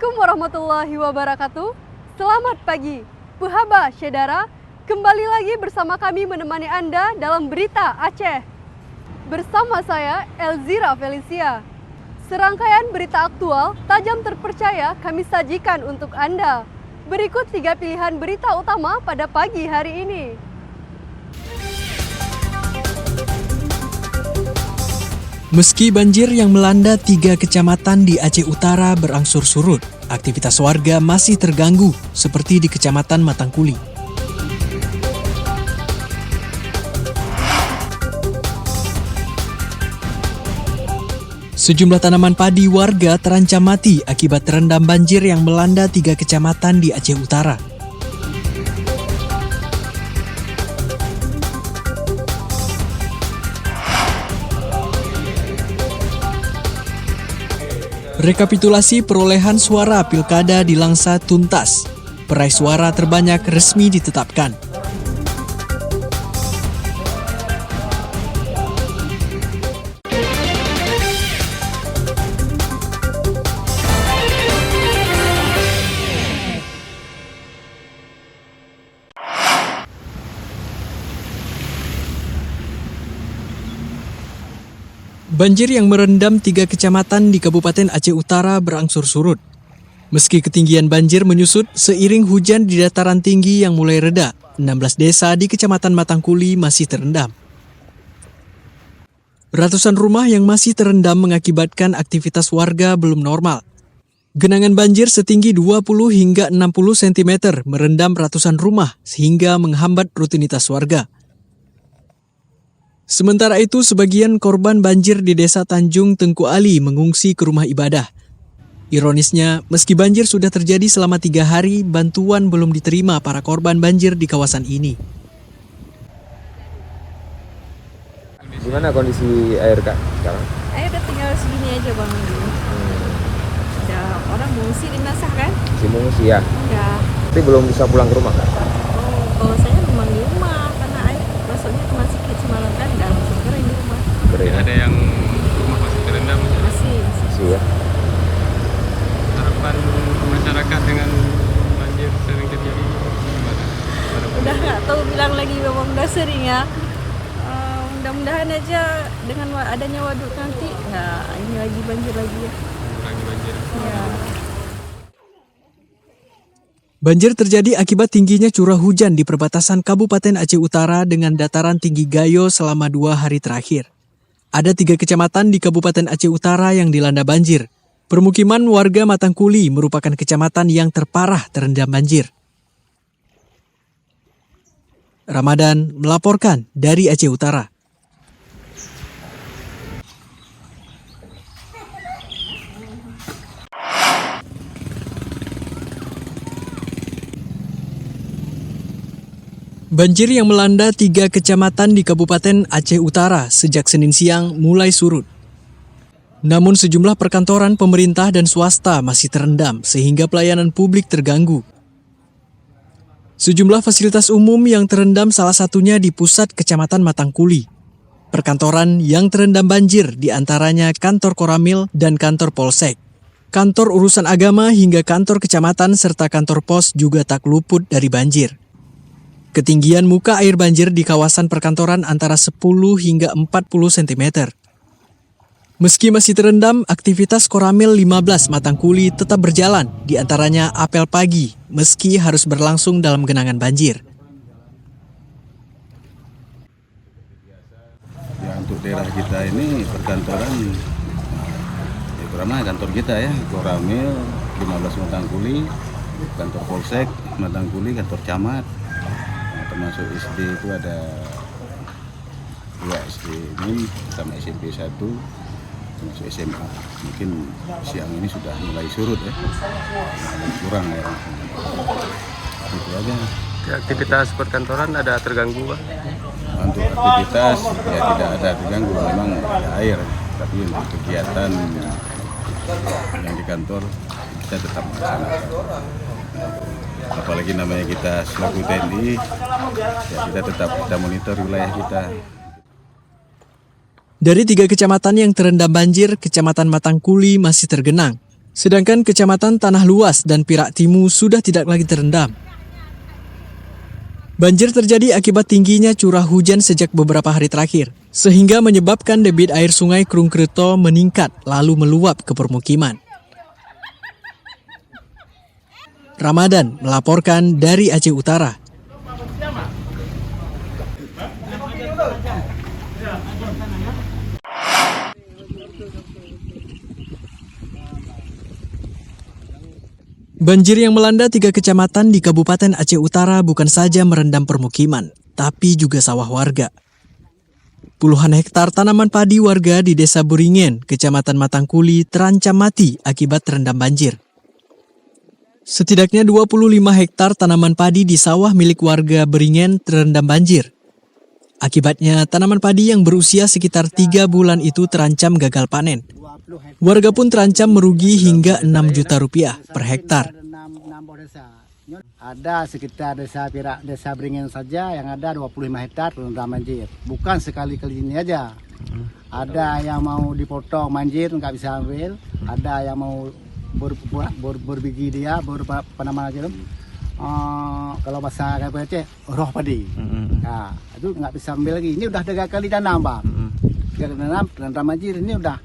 Assalamualaikum warahmatullahi wabarakatuh. Selamat pagi, Puhaba Syedara. Kembali lagi bersama kami menemani Anda dalam Berita Aceh. Bersama saya, Elzira Felicia. Serangkaian berita aktual, tajam terpercaya kami sajikan untuk Anda. Berikut 3 pilihan berita utama pada pagi hari ini. Meski banjir yang melanda 3 kecamatan di Aceh Utara berangsur surut, aktivitas warga masih terganggu seperti di Kecamatan Matangkuli. Sejumlah tanaman padi warga terancam mati akibat terendam banjir yang melanda 3 kecamatan di Aceh Utara. Rekapitulasi perolehan suara Pilkada di Langsa tuntas. Peraih suara terbanyak resmi ditetapkan. Banjir yang merendam 3 kecamatan di Kabupaten Aceh Utara berangsur surut. Meski ketinggian banjir menyusut seiring hujan di dataran tinggi yang mulai reda, 16 desa di Kecamatan Matangkuli masih terendam. Ratusan rumah yang masih terendam mengakibatkan aktivitas warga belum normal. Genangan banjir setinggi 20 hingga 60 cm merendam ratusan rumah sehingga menghambat rutinitas warga. Sementara itu, sebagian korban banjir di Desa Tanjung Tengku Ali mengungsi ke rumah ibadah. Ironisnya, meski banjir sudah terjadi selama 3 hari, bantuan belum diterima para korban banjir di kawasan ini. Gimana kondisi air, Kak, sekarang? Air udah tinggal segini aja Bang. Ada orang mengungsi di Nasah kan? Si mengungsi ya? Ya. Tapi belum bisa pulang ke rumah, Kak? Oh, saya memang di rumah karena air masuknya cuma sedikit semalam kan, dan langsung kering di rumah. Kering. Ada yang rumah masih terendam? Masih. Masih ya? Harapan masyarakat dengan banjir sering terjadi gimana? Udah nggak tahu bilang lagi, memang udah sering ya. Mudah-mudahan aja dengan adanya waduk nanti nggak ini lagi banjir lagi ya. Lagi banjir. Ya. Banjir terjadi akibat tingginya curah hujan di perbatasan Kabupaten Aceh Utara dengan dataran tinggi Gayo selama 2 hari terakhir. Ada 3 kecamatan di Kabupaten Aceh Utara yang dilanda banjir. Permukiman warga Matangkuli merupakan kecamatan yang terparah terendam banjir. Ramadan melaporkan dari Aceh Utara. Banjir yang melanda 3 kecamatan di Kabupaten Aceh Utara sejak Senin siang mulai surut. Namun sejumlah perkantoran pemerintah dan swasta masih terendam sehingga pelayanan publik terganggu. Sejumlah fasilitas umum yang terendam salah satunya di pusat Kecamatan Matangkuli. Perkantoran yang terendam banjir diantaranya kantor Koramil dan kantor Polsek. Kantor urusan agama hingga kantor kecamatan serta kantor pos juga tak luput dari banjir. Ketinggian muka air banjir di kawasan perkantoran antara 10 hingga 40 cm. Meski masih terendam, aktivitas Koramil 15 Matangkuli tetap berjalan, diantaranya apel pagi, meski harus berlangsung dalam genangan banjir. Ya, untuk daerah kita ini perkantoran, ya kurang kantor kita ya, Koramil 15 Matangkuli, kantor Polsek Matangkuli, kantor camat. Termasuk SD itu ada 2 SD ini sama SMP 1, termasuk SMA. Mungkin siang ini sudah mulai surut ya, kurang ya. Itu aja. Aktivitas perkantoran ada terganggu, Pak? Untuk aktivitas ya tidak ada terganggu, memang ada air. Tapi untuk kegiatan yang di kantor kita tetap melaksanakan. Apalagi namanya kita selaku TNI, ya kita monitor wilayah kita. Dari 3 kecamatan yang terendam banjir, Kecamatan Matangkuli masih tergenang. Sedangkan kecamatan Tanah Luas dan Pirak Timu sudah tidak lagi terendam. Banjir terjadi akibat tingginya curah hujan sejak beberapa hari terakhir, sehingga menyebabkan debit air sungai Krungkreto meningkat lalu meluap ke permukiman. Ramadan melaporkan dari Aceh Utara. Banjir yang melanda 3 kecamatan di Kabupaten Aceh Utara bukan saja merendam permukiman, tapi juga sawah warga. Puluhan hektar tanaman padi warga di Desa Buringen, Kecamatan Matangkuli terancam mati akibat terendam banjir. Setidaknya 25 hektar tanaman padi di sawah milik warga Beringen terendam banjir. Akibatnya, tanaman padi yang berusia sekitar 3 bulan itu terancam gagal panen. Warga pun terancam merugi hingga 6 juta rupiah per hektar. Ada sekitar desa Beringen saja yang ada 25 hektar terendam banjir. Bukan sekali-kali ini aja. Ada yang mau dipotong banjir nggak bisa ambil. Ada yang mau berbiji dia, apa namanya aja. Kalau bahasa kayak Aceh, roh padi. Nah, itu nggak bisa ambil lagi. Ini udah 3 kali tanam, Bang. 3 kali tanam, terendam banjir ini udah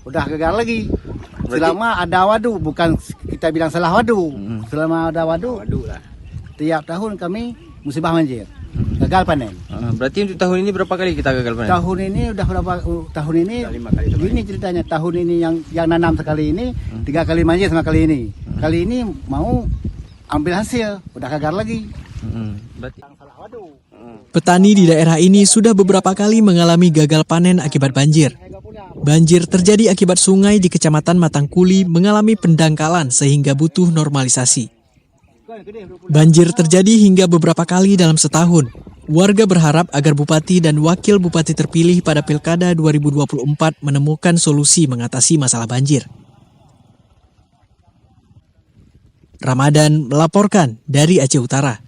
gagal lagi. Selama ada waduk, bukan kita bilang salah waduk. Selama ada waduk, tiap tahun kami musibah banjir, gagal panen. Berarti untuk tahun ini berapa kali kita gagal panen? Tahun ini udah berapa? Tahun ini gini ceritanya. Tahun ini yang nanam sekali ini 3 kali banjir sama kali ini. Kali ini mau ambil hasil, udah gagal lagi. Petani di daerah ini sudah beberapa kali mengalami gagal panen akibat banjir. Banjir terjadi akibat sungai di Kecamatan Matangkuli mengalami pendangkalan sehingga butuh normalisasi. Banjir terjadi hingga beberapa kali dalam setahun. Warga berharap agar bupati dan wakil bupati terpilih pada Pilkada 2024 menemukan solusi mengatasi masalah banjir. Ramadan melaporkan dari Aceh Utara.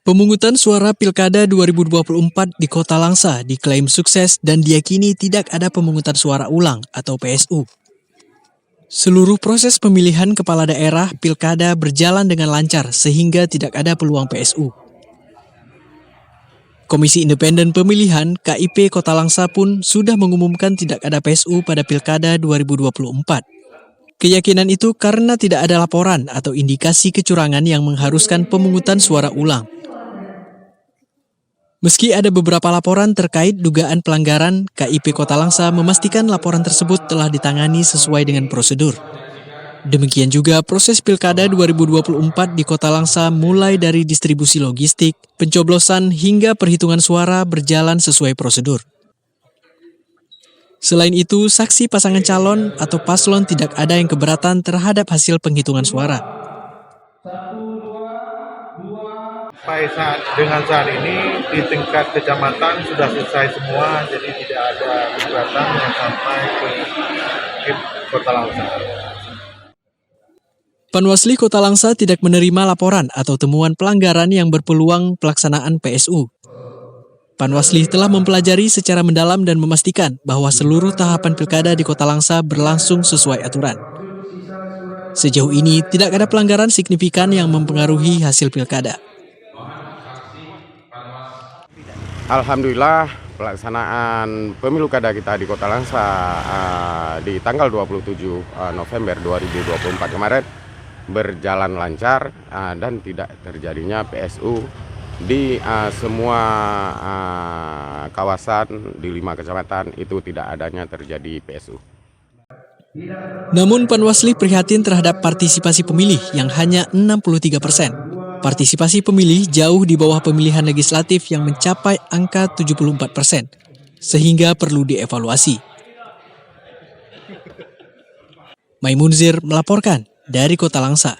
Pemungutan suara Pilkada 2024 di Kota Langsa diklaim sukses dan diyakini tidak ada pemungutan suara ulang atau PSU. Seluruh proses pemilihan kepala daerah Pilkada berjalan dengan lancar sehingga tidak ada peluang PSU. Komisi Independen Pemilihan KIP Kota Langsa pun sudah mengumumkan tidak ada PSU pada Pilkada 2024. Keyakinan itu karena tidak ada laporan atau indikasi kecurangan yang mengharuskan pemungutan suara ulang. Meski ada beberapa laporan terkait dugaan pelanggaran, KIP Kota Langsa memastikan laporan tersebut telah ditangani sesuai dengan prosedur. Demikian juga proses Pilkada 2024 di Kota Langsa mulai dari distribusi logistik, pencoblosan hingga perhitungan suara berjalan sesuai prosedur. Selain itu, saksi pasangan calon atau paslon tidak ada yang keberatan terhadap hasil penghitungan suara. Dengan saat ini di tingkat kecamatan sudah selesai semua, jadi tidak ada keberatan yang sampai ke Kota Langsa. Panwasli Kota Langsa tidak menerima laporan atau temuan pelanggaran yang berpeluang pelaksanaan PSU. Panwasli telah mempelajari secara mendalam dan memastikan bahwa seluruh tahapan pilkada di Kota Langsa berlangsung sesuai aturan. Sejauh ini tidak ada pelanggaran signifikan yang mempengaruhi hasil pilkada. Alhamdulillah pelaksanaan pemilu kada kita di Kota Langsa di tanggal 27 November 2024 kemarin berjalan lancar dan tidak terjadinya PSU di semua kawasan di 5 kecamatan itu tidak adanya terjadi PSU. Namun Panwasli prihatin terhadap partisipasi pemilih yang hanya 63%. Partisipasi pemilih jauh di bawah pemilihan legislatif yang mencapai angka 74%, sehingga perlu dievaluasi. Maimunzir melaporkan dari Kota Langsa.